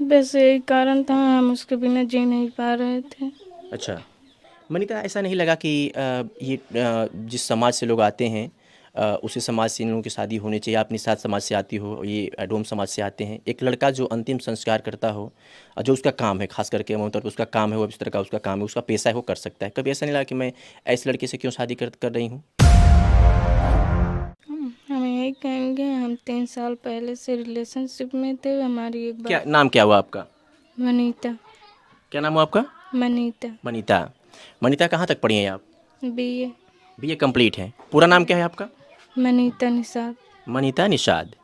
बस यही कारण था, हम उसके बिना जी नहीं पा रहे थे। अच्छा। मनीता, ऐसा नहीं लगा कि ये जिस समाज से लोग आते हैं उसी समाज से इन लोगों की शादी होनी चाहिए। आप निषाद समाज से आती हो, ये डोम समाज से आते हैं। एक लड़का जो अंतिम संस्कार करता हो, जो उसका काम है, खास करके आमतौर पर उसका काम है, वो इस तरह का उसका काम है, उसका पेशा है, वो कर सकता है। कभी ऐसा नहीं लगा कि मैं ऐसे लड़के से क्यों शादी कर रही हूँ? हम यही कहेंगे, हम 3 साल पहले से रिलेशनशिप में थे। हमारी एक क्या बार नाम क्या हुआ आपका? मनीता। क्या नाम हुआ आपका? मनीता। मनीता। मनीता, कहाँ तक पढ़ी हैं आप? बीए। बीए कंप्लीट है। पूरा नाम क्या है आपका? मनीता निषाद। मनीता निषाद।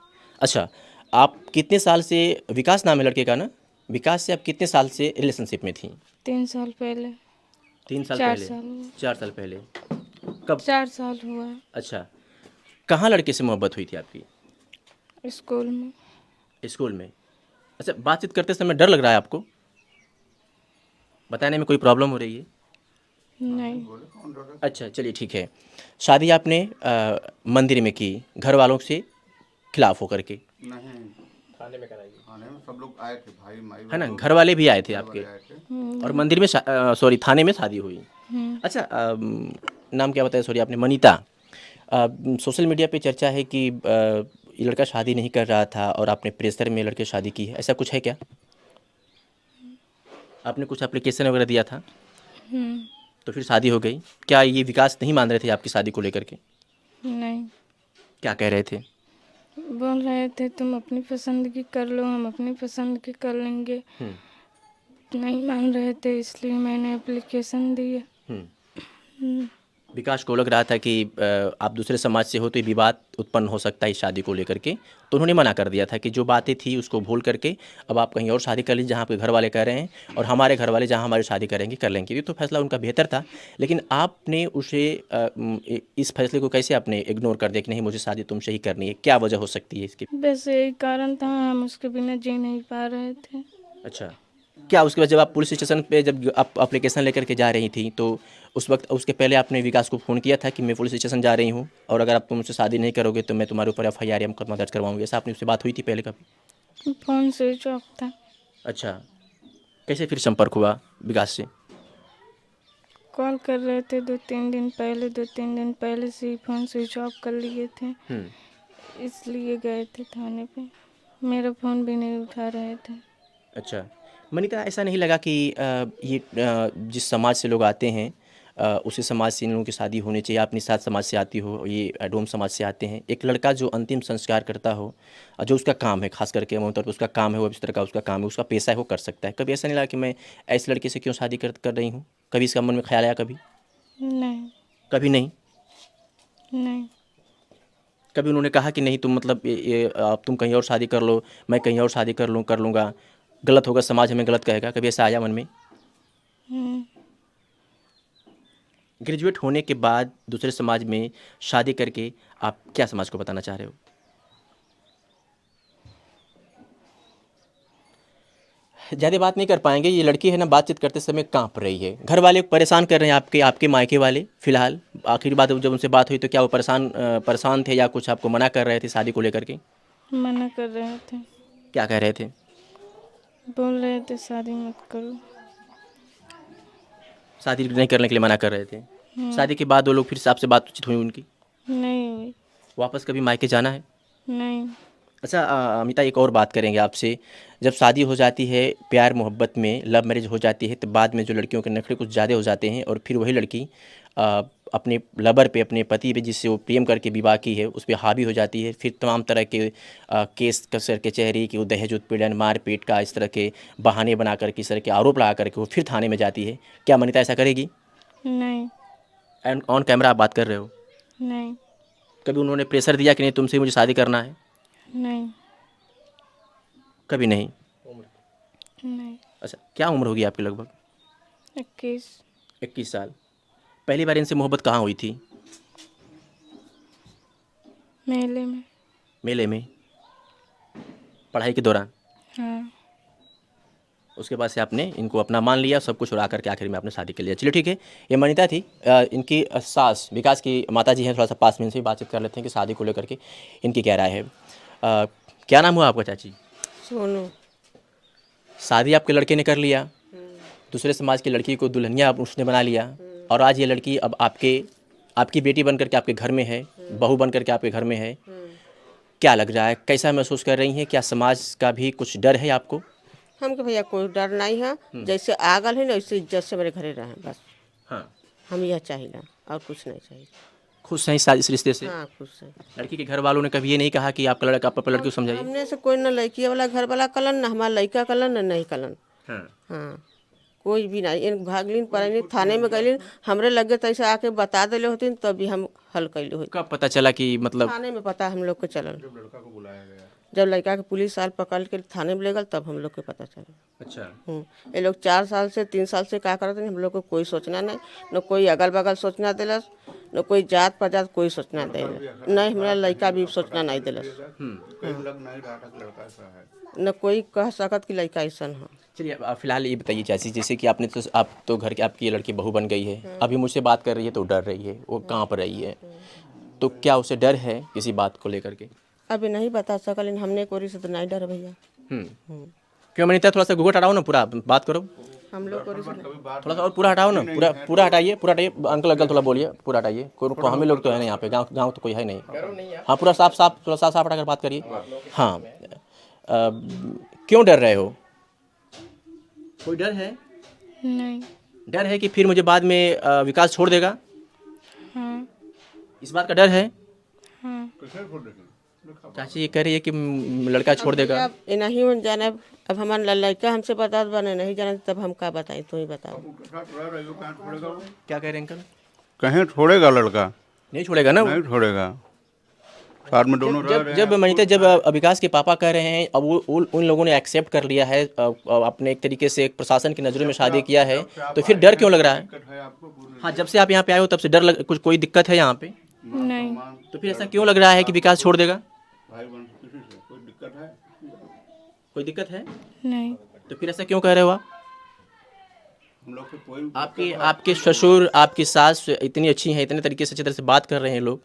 अच्छा, आप कितने साल से, विकास नाम है लड़के का ना? विकास से आप कितने साल से रिलेशनशिप में थीं? 3 साल पहले। 3 साल 4 पहले? साल हुआ। 4 साल पहले? कब? 4 साल हुआ है। अच्छा। कहाँ लड़के से मोहब्बत हुई थी आपकी? स्कूल में। स्कूल में? अच्छा, बातचीत करते समय डर लग रहा है आपको? बताने में कोई प्रॉब्लम हो रही है? नहीं। अच्छा, चलिए ठीक है। शादी आपने मंदिर में की, घर वालों से खिलाफ होकर के, नहीं, थाने में सब लोग आए थे, भाई माई है बहन ना? लोग, घर वाले भी आए थे घर आपके, वाले आए थे। और नहीं। मंदिर में सॉरी, थाने में शादी हुई। हम्म। अच्छा, नाम क्या बताया, सॉरी, आपने? मनीता। सोशल मीडिया पे चर्चा है कि ये लड़का शादी नहीं कर रहा था और आपने प्रेशर में लड़के शादी की है, ऐसा कुछ है क्या? आपने कुछ एप्लीकेशन वगैरह दिया था, हम्म। तो फिर शादी हो गई? क्या ये विकास नहीं मान रहे थे आपकी शादी को लेकर के? नहीं। क्या कह रहे थे? बोल रहे थे तुम अपनी पसंद की कर लो, हम अपनी पसंद की कर लेंगे। हम्म। नहीं मान रहे थे, इसलिए मैंने एप्लीकेशन दी है। हम्म। हम्म। विकास को लग रहा था कि आप दूसरे समाज से हो तो ये विवाद उत्पन्न हो सकता है इस शादी को लेकर के, तो उन्होंने मना कर दिया था कि जो बातें थी उसको भूल करके अब आप कहीं और शादी कर लीजिए जहाँ आपके घर वाले कह रहे हैं, और हमारे घर वाले जहाँ हमारी शादी करेंगे कर लेंगे। ये तो फैसला उनका बेहतर था, लेकिन आपने उसे इस फैसले को कैसे आपने इग्नोर कर दिया कि नहीं, मुझे शादी तुमसे ही करनी है? क्या वजह हो सकती है इसकी? बस यही कारण था, हम उसके बिना जी नहीं पा रहे थे। अच्छा। क्या उसके बाद जब आप पुलिस स्टेशन पे जब आप एप्लीकेशन लेकर के जा रही थी, तो उस वक़्त, उसके पहले आपने विकास को फ़ोन किया था कि मैं पुलिस स्टेशन जा रही हूँ और अगर आप तुम मुझसे शादी नहीं करोगे तो मैं तुम्हारे ऊपर एफआईआर या मुकदमा दर्ज करवाऊँगी, ऐसा आपने उससे बात हुई थी पहले कभी? फ़ोन स्विच ऑफ था। अच्छा। कैसे फिर संपर्क हुआ विकास से? कॉल कर रहे थे 2-3 दिन पहले, 2-3 दिन पहले से ही फ़ोन स्विच ऑफ कर लिए थे। हुँ। इसलिए गए थे थाने पे। मेरा फ़ोन भी नहीं उठा रहे थे। अच्छा। मनीता, ऐसा नहीं लगा कि ये जिस समाज से लोग आते हैं उसी समाज से इन लोगों की शादी होनी चाहिए। आप निषाद समाज से आती हो, ये डोम समाज से आते हैं। एक लड़का जो अंतिम संस्कार करता हो, जो उसका काम है, खास करके आमतौर पर उसका काम है, वो इस तरह का उसका काम है, उसका पेशा है, वो कर सकता है। कभी ऐसा नहीं लगा कि मैं ऐसे लड़के से क्यों शादी कर रही हूँ? कभी इसका मन में ख्याल आया कभी? नहीं। कभी नहीं? नहीं। कभी उन्होंने कहा कि नहीं तुम, मतलब ये अब तुम कहीं और शादी कर लो, मैं कहीं और शादी कर लूँगा, गलत होगा, समाज हमें गलत कहेगा, कभी ऐसा आया मन में? हम्म। ग्रेजुएट होने के बाद दूसरे समाज में शादी करके आप क्या समाज को बताना चाह रहे हो? ज़्यादा बात नहीं कर पाएंगे, ये लड़की है ना, बातचीत करते समय कांप रही है। घर वाले परेशान कर रहे हैं, आपके आपके मायके वाले फिलहाल। आखिरी बात जब उनसे बात हुई तो क्या वो परेशान थे या कुछ आपको मना कर रहे थे शादी को लेकर के? मना कर रहे थे। क्या कह रहे थे? बोल रहे थे शादी मत करो। शादी नहीं करने के लिए मना कर रहे थे? हम्म। शादी के बाद वो लोग फिर से आपसे बातचीत हुई उनकी? नहीं हुई। वापस कभी मायके जाना है? नहीं। अच्छा, अमिता, एक और बात करेंगे आपसे। जब शादी हो जाती है, प्यार मोहब्बत में लव मैरिज हो जाती है, तो बाद में जो लड़कियों के नखरे कुछ ज़्यादा हो जाते हैं और फिर वही लड़की अपने लवर पे, अपने पति पे, जिससे वो प्रेम करके विवाह की है, उस पे हावी हो जाती है। फिर तमाम तरह के केस कसर के चेहरे कि वो दहेज उत्पीड़न, मारपीट का, इस तरह के बहाने बना करके, इस तरह के आरोप लगा करके वो फिर थाने में जाती है। क्या मनीता ऐसा करेगी? नहीं। एंड ऑन कैमरा आप बात कर रहे हो। नहीं। कभी उन्होंने प्रेशर दिया कि नहीं तुमसे ही मुझे शादी करना है? नहीं। कभी नहीं? नहीं। अच्छा, क्या उम्र होगी आपकी लगभग? 21। 21 साल। पहली बार इनसे मोहब्बत कहाँ हुई थी? मेले में। मेले में? पढ़ाई के दौरान? हाँ। उसके बाद से आपने इनको अपना मान लिया, सब कुछ उड़ा करके आखिर में आपने शादी कर लिया। चलिए ठीक है। ये मनीता थी, इनकी सास, विकास की माता जी हैं। थोड़ा सा पास में इनसे भी बातचीत कर लेते हैं कि शादी को लेकर के इनकी क्या राय है। क्या नाम हुआ आपका चाची? सोनू। शादी आपके लड़के ने कर लिया, दूसरे समाज की लड़की को दुल्हनिया अब उसने बना लिया, और आज ये लड़की अब आपकी बेटी बन करके आपके घर में है, बहू बन करके आपके घर में है। क्या लग रहा है, कैसा महसूस कर रही हैं? क्या समाज का भी कुछ डर है आपको? हमके भैया कोई डर नहीं है, जैसे आगल है ना वैसे इज्जत से मेरे घरे रहें बस। हाँ, हम यह चाहिए और कुछ नहीं चाहिए। खुश हैं इस रिश्ते से? हाँ खुश है। लड़की के घर वालों ने कभी ये नहीं कहा कि आपका लड़का आप लड़की को समझाइए? हमने से कोई ना लड़की वाला घर वाला कलन ना हमारा लड़का कलन ना नहीं कलन। हाँ, हाँ कोई भी नहीं। इन भागलिन पड़लिन थाने में गईलिन, हमरे लगे तैसे आके बता दिले होती तभी हम हल कैले होती। कब पता चला कि मतलब? थाने में पता हम लोग को चलल, जब लड़का के पुलिस साल पकड़ के थाने में ले गल तब हम लोग को पता चला। अच्छा, ये लोग 4 साल से 3 साल से क्या करते हैं, हम लोग को कोई सोचना नहीं, न कोई अगल बगल सोचना दिलस, न कोई जात पजात कोई सोचना दिलस, नहीं हमारा लड़का भी सोचना नहीं दिलस, न कोई कह सकत कि लड़का ऐसा है। चलिए अब फिलहाल ये बताइए चाची, जैसे कि आपने तो आप तो घर की आपकी लड़की बहू बन गई है, अभी मुझसे बात कर रही है तो डर रही है, वो काँप रही है, तो क्या उसे डर है किसी बात को लेकर के? अभी नहीं बता सकल, हमने कोरी से तो नहीं डर भैया। क्यों मनीता, थोड़ा सा घूंघट हटाओ ना, पूरा बात करो, हम लोग कोरी से थोड़ा सा और पूरा हटाओ ना, पूरा हटाइए, अंकल अंकल थोड़ा बोलिए, पूरा हटाइए, कोई हम ही लोग तो है ना यहाँ पे, गाँव तो कोई है नहीं। हाँ पूरा साफ थोड़ा साफ हटाकर बात करिए। हाँ, क्यों डर रहे हो? कोई डर है? नहीं। डर है कि फिर मुझे बाद में विकास छोड़ देगा? हाँ। इस बात का डर है? हाँ। चाची ये कह रही है कि लड़का छोड़ देगा। अब नहीं हो जाना, अब हमारा लड़का हमसे बता बने नहीं जाना तब हम क्या बताएं, तू ही बताओ। क्या कह रहे हैं अंकल? कहीं छोड़ेगा लड़का? नहीं छोड़ेगा ना? नहीं छोड़ेगा, साथ में दोनों रह रहे जब मनीता, जब विकास के पापा कह रहे हैं, अब वो उन लोगों ने एक्सेप्ट कर लिया है, अपने एक तरीके से प्रशासन की नज़रों में शादी किया है, तो फिर डर क्यों लग रहा है? हाँ, जब से आप यहाँ पे आए हो तब से डर कोई दिक्कत है यहाँ पे? नहीं। तो फिर ऐसा क्यों लग रहा है कि विकास छोड़ देगा? भाई बहन किसी से कोई दिक्कत है? कोई दिक्कत है? नहीं। तो फिर ऐसा क्यों कह रहे हो आप? हम लोग के कोई आपके ससुर, आपकी सास इतनी अच्छी हैं, इतने तरीके से अच्छी तरह से बात कर रहे हैं लोग,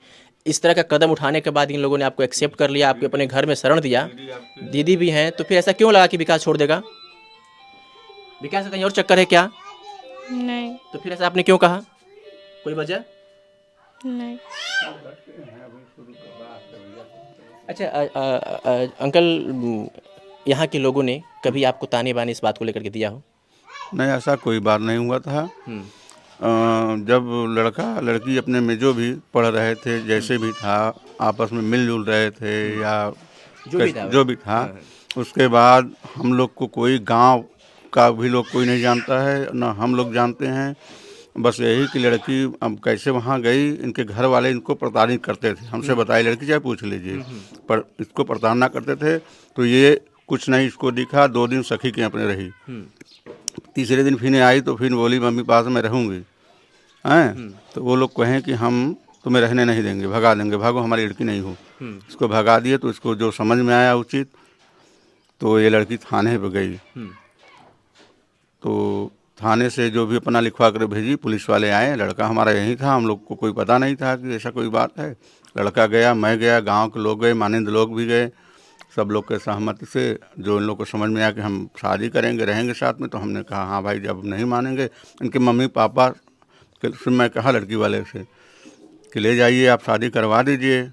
इस तरह का कदम उठाने के बाद इन लोगों ने आपको एक्सेप्ट कर लिया, आपके अपने घर में शरण दिया, दीदी भी हैं, तो फिर ऐसा क्यों लगा कि विकास छोड़ देगा? विकास का कहीं और चक्कर है क्या? नहीं। तो फिर ऐसा आपने क्यों कहा? कोई वजह? नहीं। अच्छा अंकल, यहाँ के लोगों ने कभी आपको ताने बाने इस बात को लेकर के दिया हो? नहीं, ऐसा कोई बात नहीं हुआ था। जब लड़का लड़की अपने में जो भी पढ़ रहे थे, जैसे भी था, आपस में मिलजुल रहे थे या जो भी था, उसके बाद हम लोग को कोई गांव का भी लोग कोई नहीं जानता है, ना हम लोग जानते हैं। बस यही कि लड़की अब कैसे वहाँ गई, इनके घर वाले इनको प्रताड़ित करते थे, हमसे बताई लड़की चाहे पूछ लीजिए, पर इसको प्रताड़ना करते थे। तो ये कुछ नहीं इसको दिखा, 2 दिन सखी के अपने रही, तीसरे दिन फिर आई तो फिर बोली मम्मी पास में रहूँगी, हैं? तो वो लोग कहें कि हम तुम्हें रहने नहीं देंगे, भगा देंगे, भागो हमारी लड़की नहीं हो। इसको भगा दिए, तो इसको जो समझ में आया उचित, तो ये लड़की थाने पर गई। तो थाने से जो भी अपना लिखवा कर भेजी, पुलिस वाले आए, लड़का हमारा यहीं था, हम लोग को कोई पता नहीं था कि ऐसा कोई बात है। लड़का गया, मैं गया, गांव के लोग गए, मानिंद लोग भी गए, सब लोग के सहमति से जो इन लोग को समझ में आया कि हम शादी करेंगे, रहेंगे साथ में, तो हमने कहा हाँ भाई, जब नहीं मानेंगे, इनके मम्मी पापा फिर मैं कहा लड़की वाले से कि ले जाइए, आप शादी करवा दीजिए।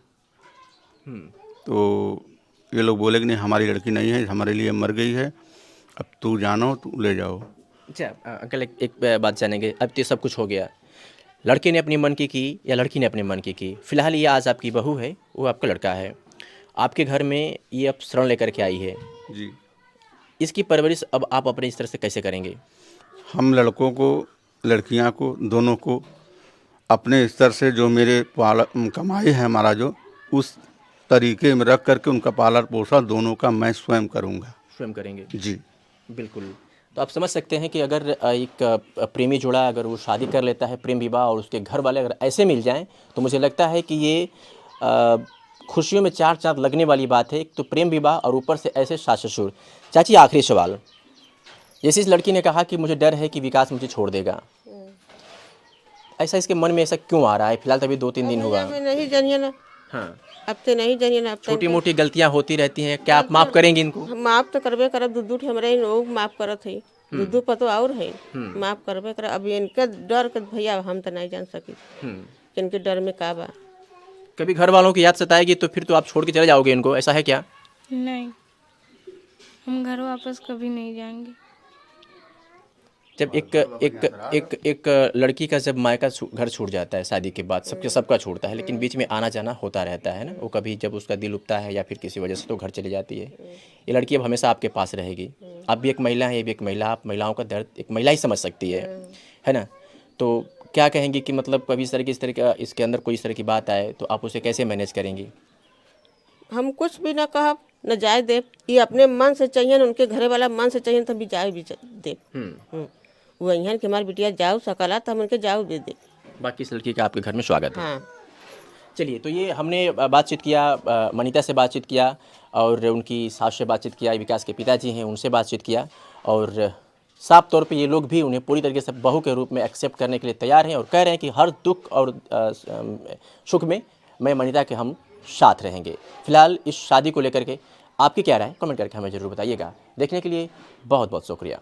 तो ये लोग बोले कि नहीं, हमारी लड़की नहीं है, हमारे लिए मर गई है, अब तू जानो, तू ले जाओ। अच्छा अंकल, एक बात जानेंगे, अब तो सब कुछ हो गया, लड़के ने अपनी मन की या लड़की ने अपने मन की? फिलहाल ये आज आपकी बहू है, वो आपका लड़का है, आपके घर में ये अब शरण लेकर के आई है जी। इसकी परवरिश अब आप अपने इस तरह से कैसे करेंगे? हम लड़कों को, लड़कियां को, दोनों को अपने स्तर से जो मेरे कमाई है हमारा, जो उस तरीके में रख करके उनका पालन पोषण दोनों का मैं स्वयं करूंगा। स्वयं करेंगे? जी बिल्कुल। तो आप समझ सकते हैं कि अगर एक प्रेमी जोड़ा अगर वो शादी कर लेता है, प्रेम विवाह, और उसके घर वाले अगर ऐसे मिल जाएं, तो मुझे लगता है कि ये खुशियों में 4 चाँद लगने वाली बात है। एक तो प्रेम विवाह और ऊपर से ऐसे सास ससुर। चाची आखिरी सवाल, जैसे इस लड़की ने कहा कि मुझे डर है कि विकास मुझे छोड़ देगा, ऐसा इसके मन में ऐसा क्यों आ रहा है? फिलहाल तभी 2-3 दिन हुआ। मैं नहीं जानिए ना, हाँ, अब तो नहीं जानिए ना, अब तो छोटी मोटी गलतियां होती रहती हैं, क्या आप माफ़ करेंगे इनको? हम माफ तो करबे करब, दूध दूध हमारे लोग माफ करत है, दूध पतो और है, माफ करबे कर। अब इनके डर के भैया हम तो नहीं जान सकी कि इनके डर में का बा। कभी घर वालों की याद सताएगी तो फिर तो आप छोड़ के चले जाओगे इनको, ऐसा है क्या? नहीं, हम घर वापस कभी नहीं जाएंगे। जब एक लड़की का जब मायका घर छूट जाता है शादी के बाद, सबका छूटता है, लेकिन बीच में आना जाना होता रहता है ना, वो कभी जब उसका दिल उठता है या फिर किसी वजह से तो घर चली जाती है। ये लड़की अब हमेशा आपके पास रहेगी। आप भी एक महिला हैं, ये भी एक महिला, आप महिलाओं का दर्द एक महिला ही समझ सकती है ना? तो क्या कहेंगी कि मतलब कभी इस तरह का इसके अंदर कोई इस तरह की बात आए तो आप उसे कैसे मैनेज करेंगी? हम कुछ भी ना कहब न जाए दे, ये अपने मन से चाहिए न, उनके घरे वाला मन से चाहिए तो हम भी जाए भी दे। वो यहाँ कि हमारी बिटिया जाओ सकला तो हम उनके जाओ दे दे। बाकी इस लड़की का आपके घर में स्वागत है। हाँ, चलिए, तो ये हमने बातचीत किया, मनीता से बातचीत किया और उनकी सास से बातचीत किया, विकास के पिताजी हैं उनसे बातचीत किया, और साफ तौर पे ये लोग भी उन्हें पूरी तरीके से बहू के रूप में एक्सेप्ट करने के लिए तैयार हैं और कह रहे हैं कि हर दुख और सुख में मैं मनीता के हम साथ रहेंगे। फिलहाल इस शादी को लेकर के आपकी क्या राय है, कमेंट करके हमें ज़रूर बताइएगा। देखने के लिए बहुत बहुत शुक्रिया।